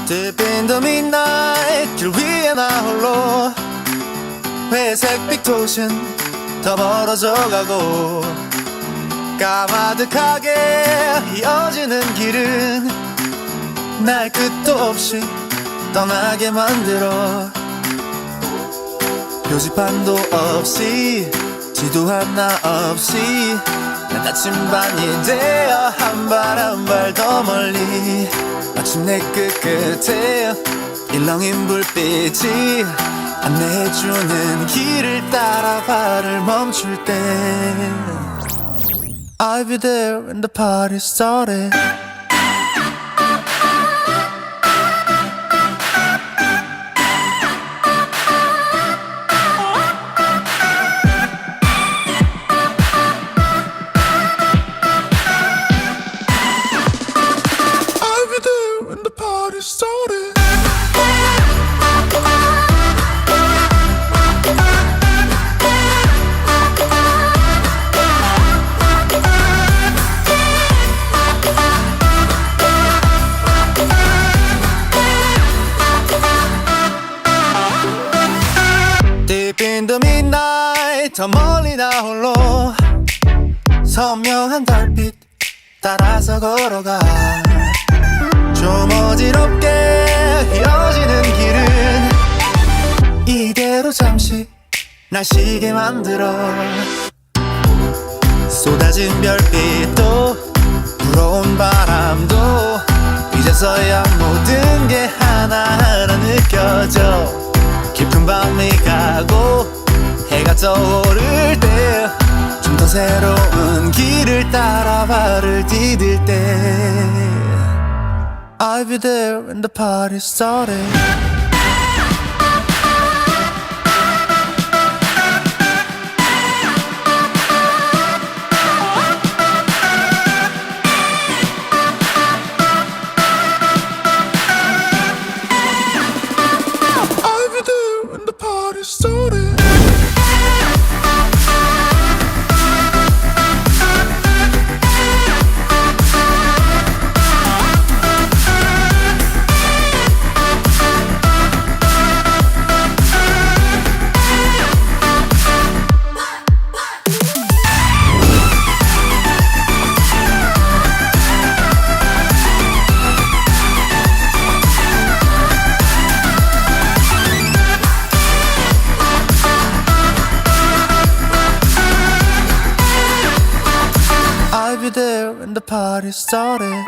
Deep in the midnight 길 위에 나 홀로 회색빛 도시는 더 멀어져 가고 까마득하게 이어지는 길은 날 끝도 없이 떠나게 만들어 표지판도 없이 지도 하나 없이 난 나침반이 되어 한 발 한 발 더 멀리 마침내 끝끝에 일렁인 불빛이 안내해주는 길을 따라 발을 멈출 때 I'll be there when the party started I'll be there when the party started Deep in the midnight 더 멀리 나 홀로 선명한 달빛 따라서 걸어가 좀 어지럽게 이어지는 길은 이대로 잠시 날 쉬게 만들어 쏟아진 별빛도 불어온 바람도 이제서야 모든 게 하나하나 느껴져 깊은 밤이 가고 해가 떠오를 때 좀 더 새로운 길을 따라 발을 디딜 때 I'll be there when the party started I'll be there when the party started I'll be there when the party started